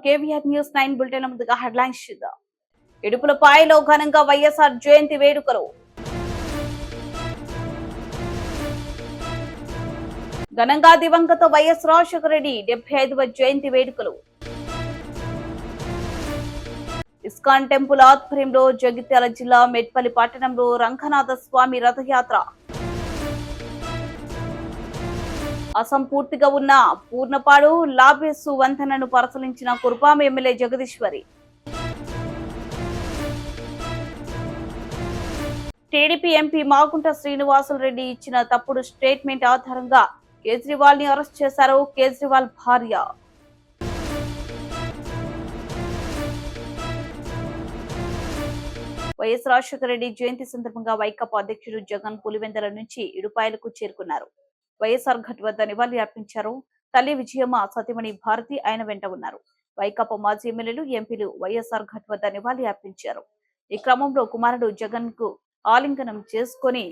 KVR news 9 bulletin ముందుగా headlines చూద్దాం. ఇడుపులపాయలో ఘనంగా వైఎస్ఆర్ జయంతి వేడుకలు. ఘనంగా దివంగత వైఎస్ రాజశేఖర రెడ్డి 75వ జయంతి వేడుకలు. ఇస్కాన్ టెంపుల్ ఆధ్వర్యంలో జగిత్యాల జిల్లా మెట్పల్లి పట్టణంలో రంగనాథ స్వామి రథయాత్ర. అసంపూర్తిగా ఉన్న పూర్ణపాడు లాబేసు వంతెనను పరిశీలించిన Kurupam MLA Jagadeeswari. TDP MP Magunta Srinivasulu Reddy ఇచ్చిన తప్పుడు స్టేట్మెంట్ ఆధారంగా కేజ్రీవాల్ ని అరెస్ట్ చేశారు కేజ్రీవాల్ భార్య. వైఎస్ రాజశేఖర రెడ్డి జయంతి సందర్భంగా వైకాపా అధ్యక్షుడు జగన్ పులివెందుల నుంచి ఇడుపాయలకు చేరుకున్నారు. వైఎస్ఆర్ ఘట్ వద్ద నివాళి అర్పించారు. తల్లి విజయమ్మ, సతీమణి భారతి ఆయన వెంట ఉన్నారు. వైకాపా మాజీ ఎమ్మెల్యేలు, ఎంపీలు వైఎస్ఆర్ ఘట్ వద్ద నివాళి అర్పించారు. ఈ క్రమంలో కుమారుడు జగన్ కు ఆలింగనం చేసుకుని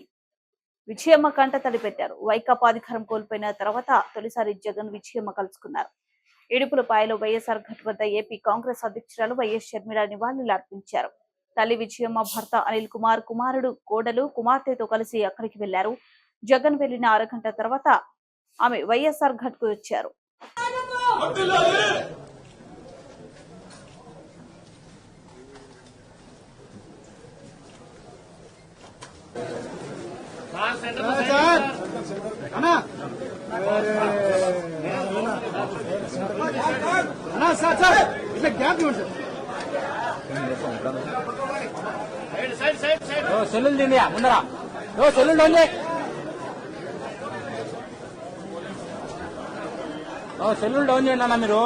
విజయమ్మ కంట తడిపెట్టారు. వైకాపా అధికారం కోల్పోయిన తర్వాత తొలిసారి జగన్ విజయమ్మ కలుసుకున్నారు. ఇడుపులపాయలో వైఎస్ఆర్ ఘట్ వద్ద ఏపీ కాంగ్రెస్ అధ్యక్షురాలు వైఎస్ షర్మిల నివాళులు అర్పించారు. తల్లి విజయమ్మ, భర్త అనిల్ కుమార్, కుమారుడు, కోడలు, కుమార్తెతో కలిసి అక్కడికి వెళ్లారు. జగన్ వెళ్లిన అరగంట తర్వాత ఆమె వైఎస్ఆర్ ఘట్ కు వచ్చారు. సెల్లులు తిండియా ముందరా సెల్లులు సెల్లులు డౌన్ చేయండి అన్న మీరు.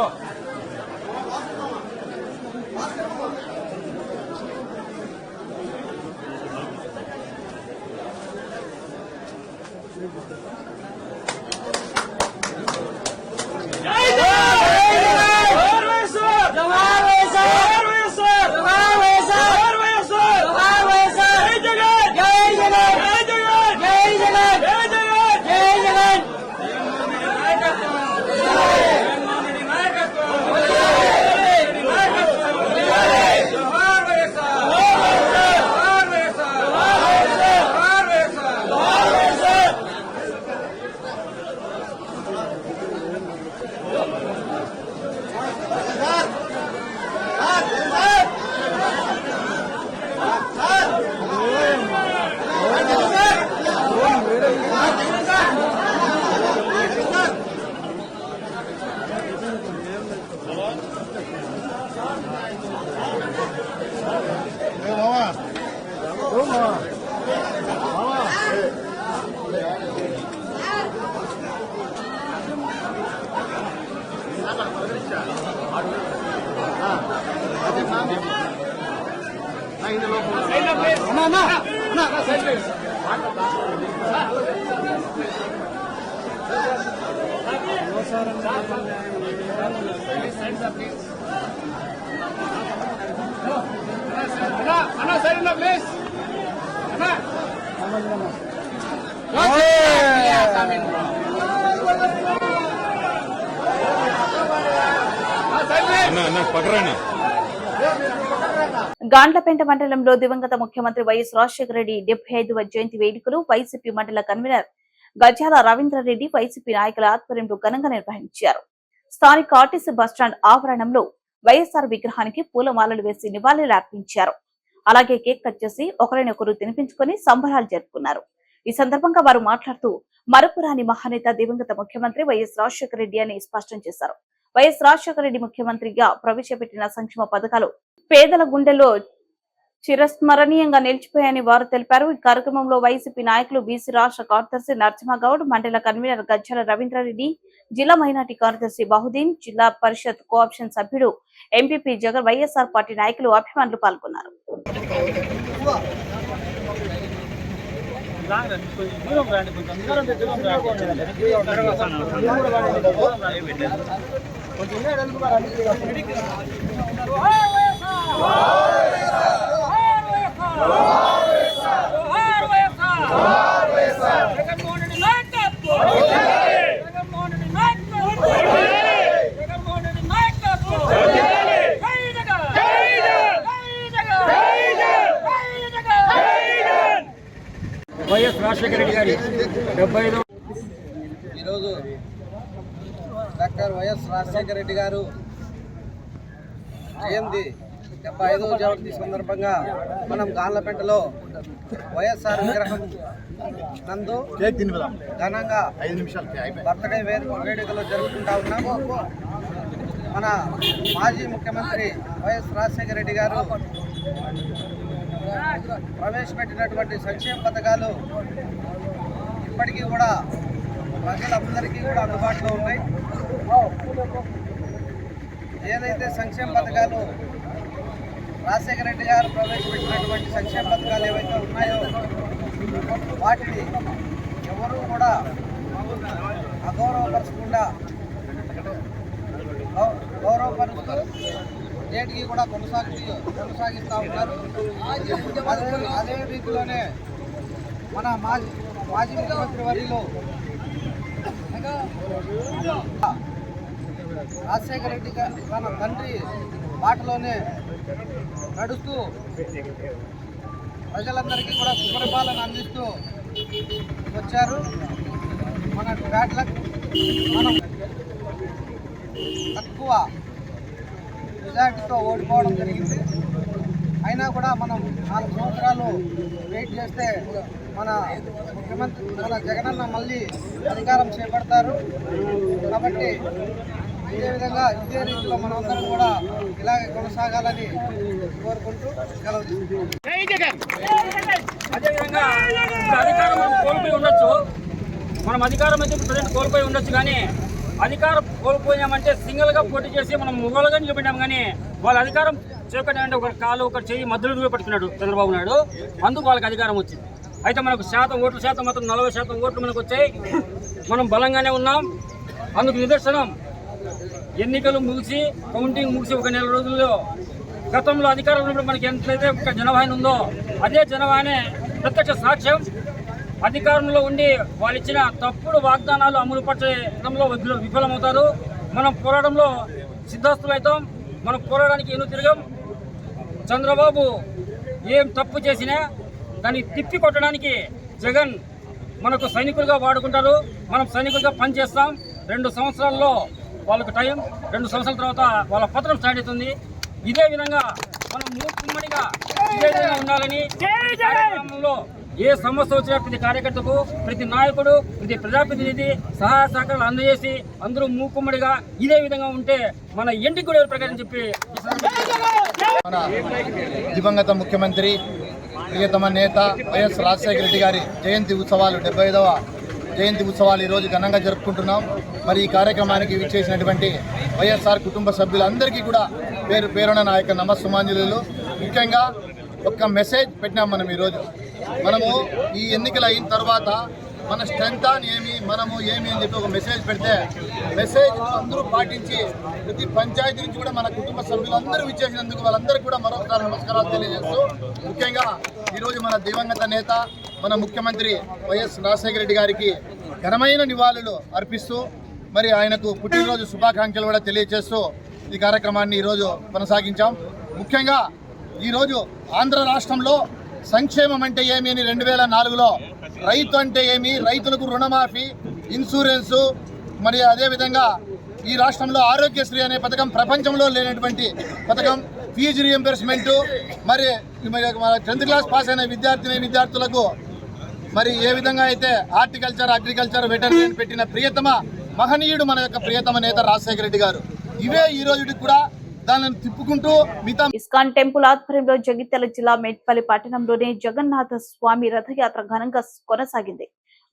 గాండ్లపేట మండలంలో దివంగత ముఖ్యమంత్రి వైఎస్ రాజశేఖర రెడ్డి 75వ జయంతి వేడుకలు వైసీపీ మండల కన్వీనర్ గజాల రవీంద్రారెడ్డి, వైసీపీ నాయకుల ఆధ్వర్యంలో ఘనంగా నిర్వహించారు. స్థానిక ఆర్టీసీ బస్టాండ్ ఆవరణంలో వైఎస్ఆర్ విగ్రహానికి పూలమాలలు వేసి నివాళులు అర్పించారు. అలాగే కేక్ కట్ చేసి ఒకరినొకరు తినిపించుకుని సంబరాలు జరుపుకున్నారు. ఈ సందర్భంగా వారు మాట్లాడుతూ మరపురాని మహానేత దివంగత ముఖ్యమంత్రి వైఎస్ రాజశేఖర రెడ్డి అని స్పష్టం చేశారు. వైఎస్ రాజశేఖర రెడ్డి ముఖ్యమంత్రిగా ప్రవేశపెట్టిన సంక్షేమ పథకాలు పేదల గుండెల్లో చిరస్మరణీయంగా నిలిచిపోయాయని వారు తెలిపారు. ఈ కార్యక్రమంలో వైసీపీ నాయకులు, బీసీ రాష్ట్ర కార్యదర్శి నరసింహగౌడ్, మండల కన్వీనర్ గజ్జల రవీంద్రారెడ్డి, జిల్లా మైనార్టీ కార్యదర్శి బహుద్దీన్, జిల్లా పరిషత్ కోఆప్షన్ సభ్యుడు ఎంపీపీ జగన్, వైఎస్ఆర్ పార్టీ నాయకులు, అభిమానులు పాల్గొన్నారు. జగన్మోహన్ రెడ్డి నాయకత్వం రాజశేఖర రెడ్డి గారి 75వ ఈరోజు డాక్టర్ వైఎస్ రాజశేఖర రెడ్డి గారు జయంతి 75వ జయంతి సందర్భంగా మనం గాన్లపేటలో వైఎస్ఆర్ విగ్రహం నందు ఘనంగా 5 నిమిషాలు బర్త్డే వేడుకలు జరుపుకుంటా ఉన్నాము. మన మాజీ ముఖ్యమంత్రి వైఎస్ రాజశేఖర రెడ్డి గారు ప్రవేశపెట్టినటువంటి సంక్షేమ పథకాలు ఇప్పటికీ కూడా ప్రజలందరికీ కూడా అందుబాటులో ఉన్నాయి. ఏదైతే సంక్షేమ పథకాలు రాజశేఖర రెడ్డి గారు ప్రవేశపెట్టినటువంటి సంక్షేమ పథకాలు ఏవైతే ఉన్నాయో వాటిని ఎవరూ కూడా అగౌరవపరచకుండా గౌరవపరుస్తూ నేటికి కూడా కొనసాగిస్తూ ఉన్నారు. అదే రీతిలోనే మన మాజీ ముఖ్యమంత్రి వర్యులు రాజశేఖర రెడ్డి గారు తన తండ్రి బాటలోనే నడుస్తూ ప్రజలందరికీ కూడా సుపరిపాలన అందిస్తూ వచ్చారు. మన బ్యాట్లకు మనం తక్కువ మెజార్టీతో ఓడిపోవడం జరిగింది. అయినా కూడా మనం 4 సంవత్సరాలు వెయిట్ చేస్తే మన ముఖ్యమంత్రి మన జగనన్న మళ్ళీ అధికారం చేపడతారు. కాబట్టి ఇదే విధంగా ఇదే రీతిలో మనమందరం కూడా ఇలాగే కొనసాగాలని కోరుకుంటూ సెలవు తీసుకుంటాం. అదేవిధంగా అధికారం మనం కోల్పోయి ఉండొచ్చు, మనం అధికారం అయితే ప్రజెంట్ కోల్పోయి ఉండొచ్చు, కానీ అధికారం కోల్పోయామంటే సింగిల్గా పోటీ చేసి మనం మొగలుగా నిలబడినాం. కానీ వాళ్ళ అధికారం చేపట్టాలంటే ఒక కాలు ఒక చెయ్యి మధ్యలో చూపెట్టుకున్నాడు చంద్రబాబు నాయుడు, అందుకు వాళ్ళకి అధికారం వచ్చింది. అయితే మనకు ఓట్ల శాతం మాత్రం 40% ఓట్లు మనకు వచ్చాయి. మనం బలంగానే ఉన్నాం. అందుకు నిదర్శనం ఎన్నికలు ముగిసి కౌంటింగ్ ముగిసి 1 నెల రోజుల్లో గతంలో అధికారంలో ఉన్నప్పుడు మనకి ఎంతైతే ఒక జనవాహిని ఉందో అదే జనవాహిని ప్రత్యక్ష సాక్ష్యం. అధికారంలో ఉండి వాళ్ళు ఇచ్చిన తప్పుడు వాగ్దానాలు అమలు పరచడంలో విఫలమవుతారు. మనం పోరాటంలో సిద్ధస్తులైతాం. మనం పోరాడానికి ఎన్ను తిరగం. చంద్రబాబు ఏం తప్పు చేసినా దాన్ని తిప్పి కొట్టడానికి జగన్ మనకు సైనికులుగా వాడుకుంటారు. మనం సైనికులుగా పనిచేస్తాం. 2 సంవత్సరాల్లో వాళ్ళకు టైం, 2 సంవత్సరాల తర్వాత వాళ్ళ పత్రం స్టార్ట్ అవుతుంది. ఇదే విధంగా మనం మూకుమ్మడిగా ఇదే విధంగా ఉండాలని కార్యక్రమంలో ఏ సమస్య వచ్చినా ప్రతి కార్యకర్తకు, ప్రతి నాయకుడు, ప్రతి ప్రజాప్రతినిధి సహాయ సహకారాలు అందజేసి అందరూ మూకుమ్మడిగా ఇదే విధంగా ఉంటే మన ఇంటికి కూడా ప్రకారం చెప్పి మన దివంగత ముఖ్యమంత్రి ప్రియతమ నేత వైఎస్ రాజశేఖర రెడ్డి గారి జయంతి ఉత్సవాలు 75వ జయంతి ఉత్సవాలు ఈరోజు ఘనంగా జరుపుకుంటున్నాం. మరి ఈ కార్యక్రమానికి విచ్చేసినటువంటి వైఎస్ఆర్ కుటుంబ సభ్యులందరికీ కూడా పేరు పేరున నా యొక్క నమస్సుమాంజలు. ముఖ్యంగా ఒక్క మెసేజ్ పెట్టినాం మనం ఈరోజు. మనము ఈ ఎన్నికలు అయిన తర్వాత మన స్ట్రెంత్ ఏమి, మనము ఏమి అని చెప్పి ఒక మెసేజ్ పెడితే మెసేజ్ అందరూ పాటించి ప్రతి పంచాయతీ నుంచి కూడా మన కుటుంబ సభ్యులందరూ ఇచ్చేసినందుకు వాళ్ళందరికీ కూడా మరొకసారి నమస్కారాలు తెలియజేస్తూ, ముఖ్యంగా ఈరోజు మన దివంగత నేత మన ముఖ్యమంత్రి వైఎస్ రాజశేఖర రెడ్డి గారికి ఘనమైన నివాళులు అర్పిస్తూ మరి ఆయనకు పుట్టినరోజు శుభాకాంక్షలు కూడా తెలియజేస్తూ ఈ కార్యక్రమాన్ని ఈరోజు కొనసాగించాం. ముఖ్యంగా ఈరోజు ఆంధ్ర రాష్ట్రంలో సంక్షేమం అంటే ఏమి అని 2004లో రైతు అంటే ఏమి, రైతులకు రుణమాఫీ, ఇన్సూరెన్సు, మరి అదేవిధంగా ఈ రాష్ట్రంలో ఆరోగ్యశ్రీ అనే పథకం ప్రపంచంలో లేనటువంటి పథకం, ఫీజు రియంబర్స్మెంటు, మరి 10th క్లాస్ పాస్ అయిన విద్యార్థులకు మరి ఏ విధంగా అయితే హార్టికల్చర్, అగ్రికల్చర్, వెటర్నరీ పెట్టిన ప్రియతమ మహనీయుడు మన యొక్క ప్రియతమ నేత రాజశేఖర రెడ్డి గారు. ఇవే ఈ రోజుకి కూడా దానిని తిప్పుకుంటూ మిగతా ఇస్కాన్ టెంపుల్ ఆధ్వర్యంలో జగిత్యాల జిల్లా మేట్పల్లి పట్టణంలోని జగన్నాథ స్వామి రథయాత్ర ఘనంగా కొనసాగింది.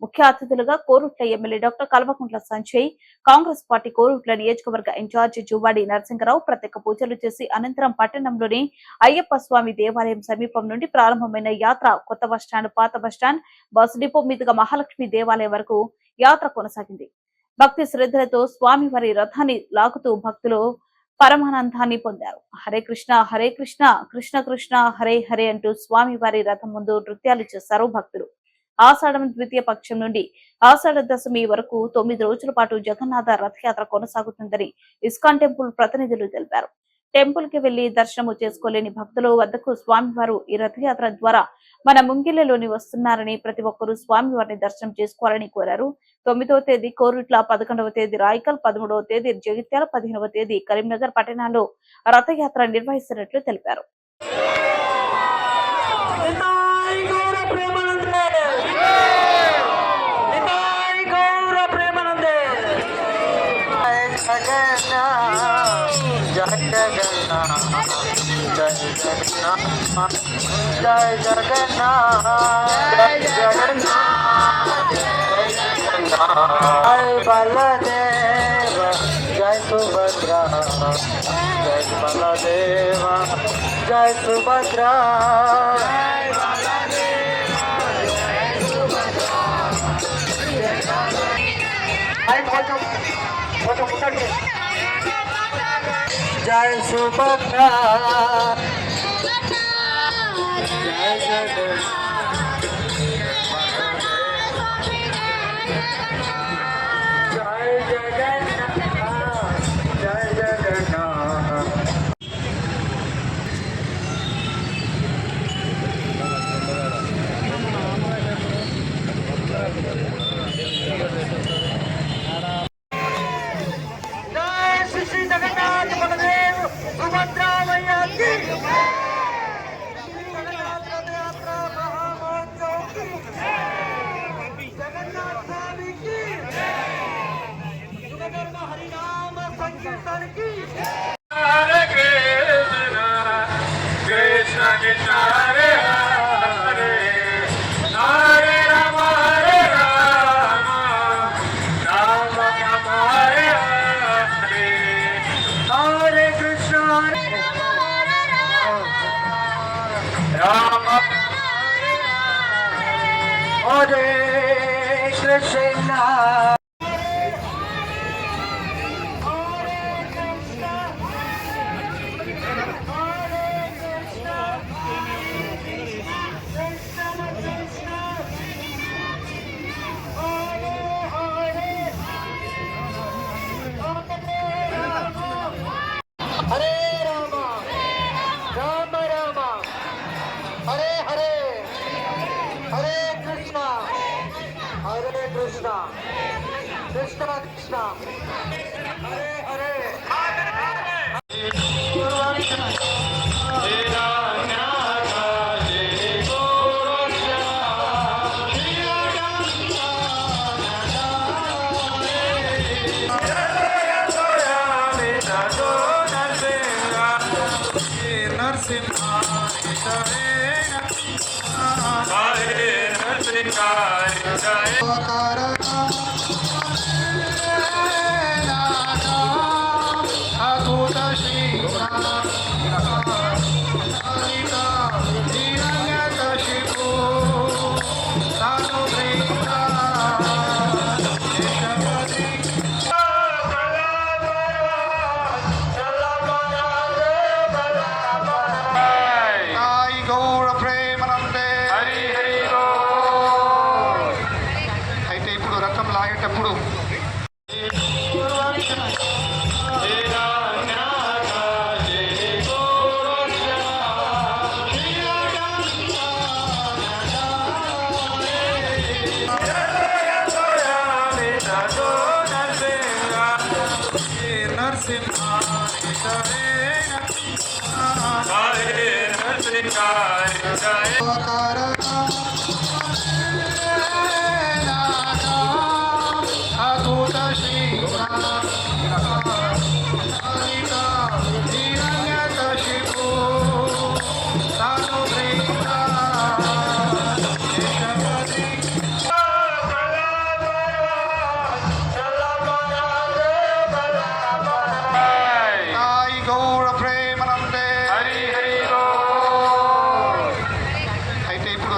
ముఖ్య అతిథులుగా Korutla MLA doctor Kalvakuntla Sanjay, Congress party Korutla నియోజకవర్గ ఇన్ఛార్జి జువ్వాడి నరసింహరావు ప్రత్యేక పూజలు చేసి అనంతరం పట్టణంలోని అయ్యప్ప స్వామి దేవాలయం సమీపం నుండి ప్రారంభమైన యాత్ర కొత్త బస్టాండ్, పాత బస్టాండ్, బస్ డిపో మీదుగా మహాలక్ష్మి దేవాలయం వరకు యాత్ర కొనసాగింది. భక్తి శ్రద్ధలతో స్వామివారి రథాన్ని లాగుతూ భక్తులు పరమానందాన్ని పొందారు. హరే కృష్ణ కృష్ణ కృష్ణ హరే హరే అంటూ స్వామివారి రథం ముందు నృత్యాలు చేశారు భక్తులు. ఆషాఢం ద్వితీయ పక్షం నుండి ఆషాఢ దశమి వరకు 9 రోజుల పాటు జగన్నాథ రథయాత్ర కొనసాగుతుందని ఇస్కాన్ టెంపుల్ ప్రతినిధులు తెలిపారు. టెంపుల్ కి వెళ్లి దర్శనము చేసుకోలేని భక్తుల వద్దకు స్వామివారు ఈ రథయాత్ర ద్వారా మన ముంగిళ్లలోని వస్తున్నారని, ప్రతి ఒక్కరూ స్వామివారిని దర్శనం చేసుకోవాలని కోరారు. 9వ తేదీ కోరుట్ల, 11వ తేదీ రాయకల్, 13వ తేదీ జగిత్యాల, 15వ తేదీ కరీంనగర్ పట్టణాల్లో రథయాత్ర నిర్వహిస్తున్నట్లు తెలిపారు. जय जगन्नाथ जय जगन्नाथ जय बलदेव जय सुभद्रा जय बलदेव जय सुभद्रा जय सुभद्रा जय जगन्नाथ जय जगन्नाथ जय जगन्नाथ जय श्री जगन्नाथ बलदेव सुभद्रा मैया की जगन्नाथ रथ यात्रा महामहोत्सव की जगन्नाथ स्वामी की युगधर्म हरिनाम संकीर्तन की हरे कृष्ण कृष्ण कृष्ण हरे हरे हरे राम राम राम हरे हरे हरे कृष्ण राम हरे कृष्ण हरे राम राम राम हरे हरे हरे कृष्णा कृष्णा कृष्णा हरे हरे అయితే ఇప్పుడు రథం లాగేటప్పుడు అయితే ఇప్పుడు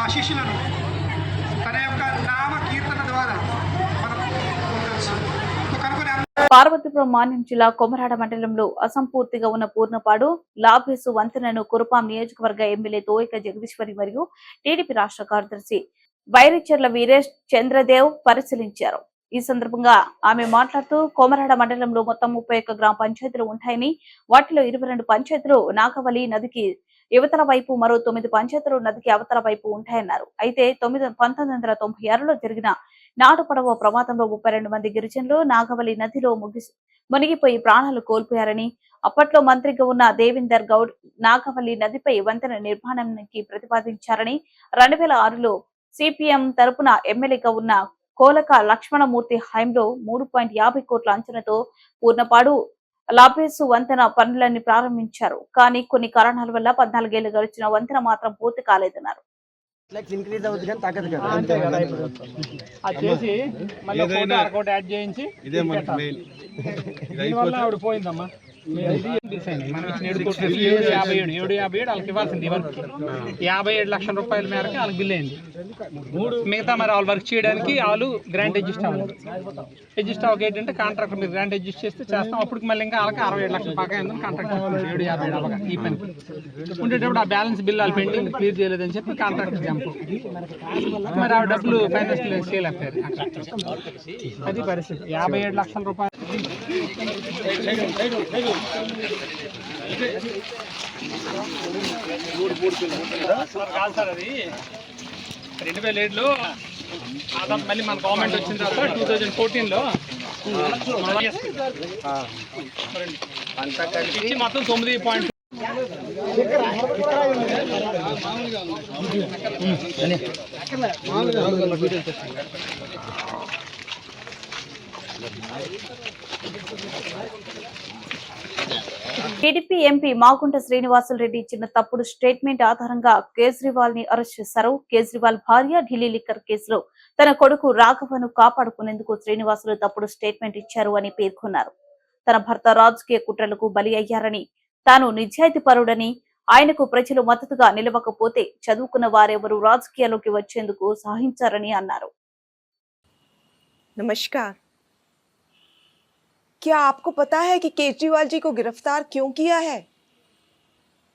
ఆశీస్సులను తన యొక్క నామ కీర్తన ద్వారా మనం పొందవచ్చు. కనుక పార్వతీపురం మాన్యం జిల్లా కొమరాడ మండలంలో అసంపూర్తిగా ఉన్న పూర్ణపాడు లాభేసు వంతెనను కురుపాం నియోజకవర్గ ఎమ్మెల్యే తోయిక జగదీశ్వరి మరియు టీడీపీ రాష్ట్ర కార్యదర్శి బైరిచెర్ల వీరేష్ చంద్రదేవ్ పరిశీలించారు. ఈ సందర్భంగా ఆమె మాట్లాడుతూ కొమరాడ మండలంలో మొత్తం 31 గ్రామ పంచాయతీలు ఉంటాయని, వాటిలో 22 పంచాయతీలు నాగవలి నదికి యువతల వైపు, మరో 9 పంచాయతీలు నదికి అవతల వైపు ఉంటాయన్నారు. అయితే 1996లో జరిగిన నాటు పడవ ప్రమాదంలో 32 మంది గిరిజనులు నాగవలి నదిలో మునిగిపోయి ప్రాణాలు కోల్పోయారని, అప్పట్లో మంత్రిగా ఉన్న దేవేందర్ గౌడ్ నాగవల్లి నదిపై వంతెన నిర్మాణానికి ప్రతిపాదించారని, 2006లో సిపిఎం తరపున ఎమ్మెల్యేగా ఉన్న కోలక లక్ష్మణమూర్తి హయాంలో 3.50 కోట్ల అంచనాతో పూర్ణపాడు లాభేసు వంతెన పనులన్నీ ప్రారంభించారు. కానీ కొన్ని కారణాల వల్ల 14 ఏళ్లు గడిచిన వంతెన మాత్రం పూర్తి కాలేదన్నారు. ఇంక్రీజ్ అవుతుంది కానీ తగ్గదు కదా. అంతే కదా. అది చేసి మళ్ళీ అరకోట యాడ్ చేయించి ఇదే మనకి మెయిన్. దీనివల్ల ఆవిడ పోయిందమ్మా. మనం ఇచ్చిన 757 వాళ్ళకి ఇవ్వాల్సింది. 57 లక్షల రూపాయల మేరకు వాళ్ళకి బిల్ అయింది. మిగతా మరి వాళ్ళు వర్క్ చేయడానికి వాళ్ళు గ్రాంట్ అడ్జస్ట్ అవ్వాలి. అడ్జస్ట్ అవ్వక ఏంటంటే కాంట్రాక్టర్ మీరు గ్రాంట్ అడ్జస్ట్ చేస్తే చేస్తాం. అప్పటికి మళ్ళీ ఇంకా వాళ్ళకి 67 లక్షల పక్క అయిందని కాంట్రాక్ట్ 757 అవ్వగా ఈ పని ఉండేటప్పుడు ఆ బ్యాలెన్స్ బిల్ వాళ్ళు పెండింగ్ క్లియర్ చేయలేదని చెప్పి కాంట్రాక్టర్ జంప్. మరి ఆ డబ్బులు ఫైనాన్స్ చేయలేకపోయారు. అది పరిస్థితి. 57 లక్షల రూపాయలు కాదు సార్. అది 2007లో మళ్ళీ మన గవర్నమెంట్ వచ్చిన తర్వాత 2014లో మొత్తం 9. టీడీపీ ఎంపీ మాగుంట శ్రీనివాసులరెడ్డి ఇచ్చిన తప్పుడు స్టేట్మెంట్ ఆధారంగా కేజ్రీవాల్ ని అరెస్ట్ చేశారు. కేజ్రీవాల్ భార్య ఢిల్లీ లిక్కర్ కేసులో తన కొడుకు రాఘవను కాపాడుకునేందుకు శ్రీనివాసులు తప్పుడు స్టేట్మెంట్ ఇచ్చారు అని పేర్కొన్నారు. తన భర్త రాజకీయ కుట్రలకు బలి అయ్యారని, తాను నిజాయితీపరుడని, ఆయనకు ప్రజలు మద్దతుగా నిలవకపోతే చదువుకున్న వారెవరూ రాజకీయాల్లోకి వచ్చేందుకు సహించారని అన్నారు. नमस्कार। क्या आपको पता है कि केजरीवाल जी को गिरफ्तार क्यों किया है?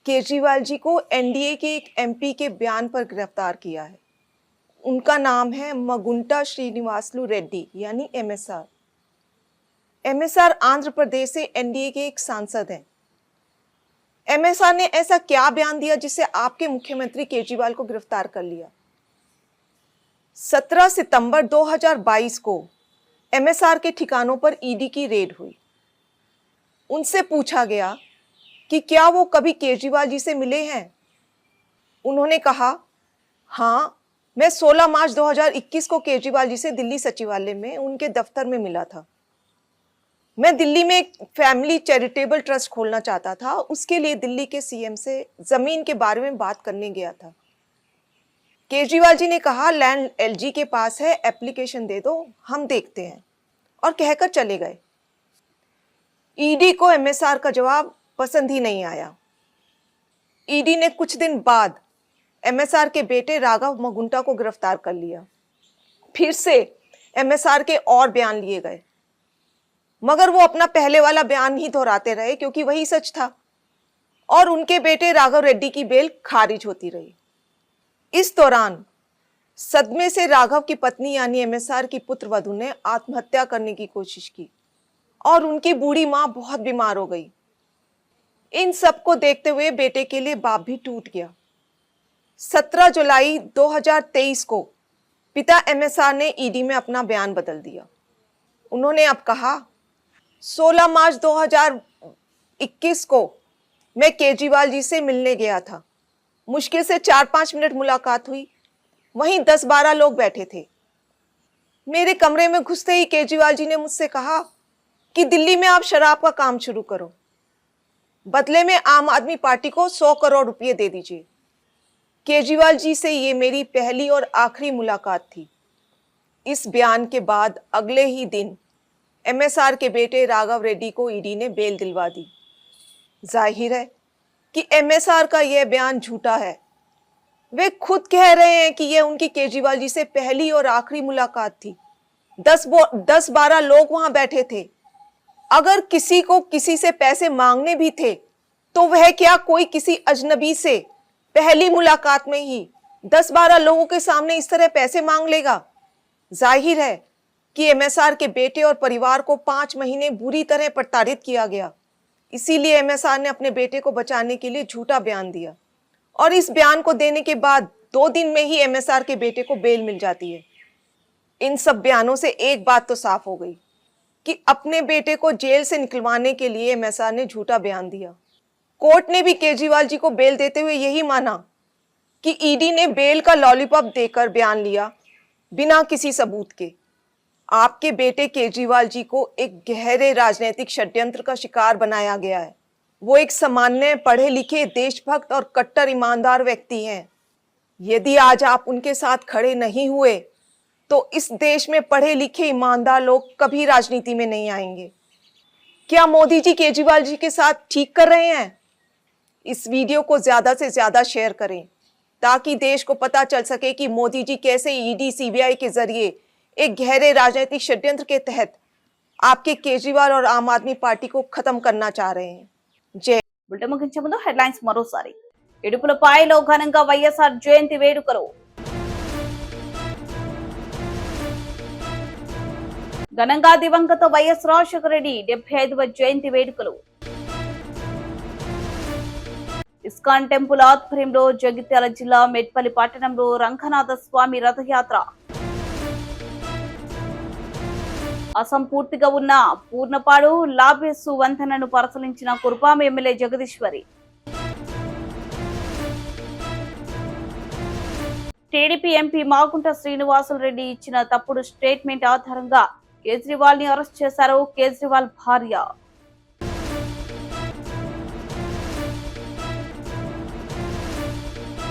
केजरीवाल जी को एनडीए के एक एमपी के बयान पर गिरफ्तार किया है। उनका नाम है मगुंटा श्रीनिवासलू रेड्डी यानी एमएसआर। एमएसआर आंध्र प्रदेश से एनडीए के एक सांसद हैं। एमएसआर ने ऐसा क्या बयान दिया जिससे आपके मुख्यमंत्री केजरीवाल को गिरफ्तार कर लिया? 17 सितंबर 2022 को एमएसआर के ठिकानों पर ईडी की रेड हुई। उनसे पूछा गया कि क्या वो कभी केजरीवाल जी से मिले हैं? उन्होंने कहा, हाँ, मैं 16 मार्च 2021 को केजरीवाल जी से दिल्ली सचिवालय में उनके दफ्तर में मिला था। मैं दिल्ली में एक फैमिली चैरिटेबल ट्रस्ट खोलना चाहता था। उसके लिए दिल्ली के सीएम से जमीन के बारे में बात करने गया था। केजरीवाल जी ने कहा, लैंड एलजी के पास है, एप्लीकेशन दे दो, हम देखते हैं, और कहकर चले गए। ईडी को एमएसआर का जवाब पसंद ही नहीं आया। ईडी ने कुछ दिन बाद एमएसआर के बेटे राघव मगुंटा को गिरफ्तार कर लिया। फिर से एमएसआर के और बयान लिए गए, मगर वो अपना पहले वाला बयान ही दोहराते रहे क्योंकि वही सच था, और उनके बेटे राघव रेड्डी की बेल खारिज होती रही। इस दौरान सदमे से राघव की पत्नी यानी एमएसआर की पुत्र वधू ने आत्महत्या करने की कोशिश की और उनकी बूढ़ी मां बहुत बीमार हो गई। इन सब को देखते हुए बेटे के लिए बाप भी टूट गया। 17 जुलाई 2023 को पिता एमएसआर ने ईडी में अपना बयान बदल दिया। उन्होंने अब कहा, 16 मार्च 2021 को मैं केजरीवाल जी से मिलने गया था। मुश्किल से 4-5 मिनट मुलाकात हुई। वहीं 10-12 लोग बैठे थे। मेरे कमरे में घुसते ही केजरीवाल जी ने मुझसे कहा कि दिल्ली में आप शराब का काम शुरू करो, बदले में आम आदमी पार्टी को 100 करोड़ रुपए दे दीजिए। केजरीवाल जी से ये मेरी पहली और आखिरी मुलाकात थी। इस बयान के बाद अगले ही दिन एमएसआर के बेटे राघव रेड्डी को ईडी ने बेल दिलवा दी। जाहिर है कि एमएसआर का यह बयान झूठा है। वे खुद कह रहे हैं कि ये उनकी केजरीवाल जी से पहली और आखिरी मुलाकात थी। 10-12 लोग वहां बैठे थे। अगर किसी को किसी से पैसे मांगने भी थे तो वह क्या कोई किसी अजनबी से पहली मुलाकात में ही 10-12 लोगों के सामने इस तरह पैसे मांग लेगा? जाहिर है कि एमएसआर के बेटे और परिवार को 5 महीने बुरी तरह प्रताड़ित किया गया। इसीलिए एमएसआर ने अपने बेटे को बचाने के लिए झूठा बयान दिया और इस बयान को देने के बाद 2 दिन में ही एमएसआर के बेटे को बेल मिल जाती है। इन सब बयानों से एक बात तो साफ हो गई कि अपने बेटे को जेल से निकलवाने के लिए एमएसआर ने झूठा बयान दिया। कोर्ट ने भी केजरीवाल जी को बेल देते हुए यही माना कि ईडी ने बेल का लॉलीपॉप देकर बयान लिया बिना किसी सबूत के। आपके बेटे केजरीवाल जी को एक गहरे राजनीतिक षड्यंत्र का शिकार बनाया गया है। वो एक सामान्य पढ़े लिखे देशभक्त और कट्टर ईमानदार व्यक्ति हैं। यदि आज आप उनके साथ खड़े नहीं हुए तो इस देश में पढ़े लिखे ईमानदार लोग कभी राजनीति में नहीं आएंगे। क्या मोदी जी केजरीवाल जी के साथ ठीक कर रहे हैं? इस वीडियो को ज्यादा से ज्यादा शेयर करें ताकि देश को पता चल सके कि मोदी जी कैसे ईडी सीबीआई के जरिए एक गहरे राजनीतिक षड्यंत्र के तहत आपके केजरीवाल और आम आदमी पार्टी को खत्म करना चाह रहे हैं। जय। బులెటిన్ ముగించే ముందు హెడ్లైన్స్ మరోసారి. ఇడుపులపాయలో ఘనంగా వైఎస్ఆర్ జయంతి వేడుకలు. ఘనంగా దివంగత వైఎస్ రాజశేఖర రెడ్డి 75వ జయంతి వేడుకలు. ఇస్కాన్ టెంపుల్ ఆధ్వర్యంలో జగిత్యాల జిల్లా మెట్పల్లి పట్టణంలో రంగనాథ స్వామి రథయాత్ర. అసంపూర్తిగా ఉన్న పూర్ణపాడు లాబేసు వంతెనను పరిశీలించిన Kurupam MLA Jagadeeswari. TDP MP Magunta Srinivasulu Reddy ఇచ్చిన తప్పుడు స్టేట్మెంట్ ఆధారంగా కేజ్రీవాల్ ని అరెస్ట్ చేశారు కేజ్రీవాల్ భార్య.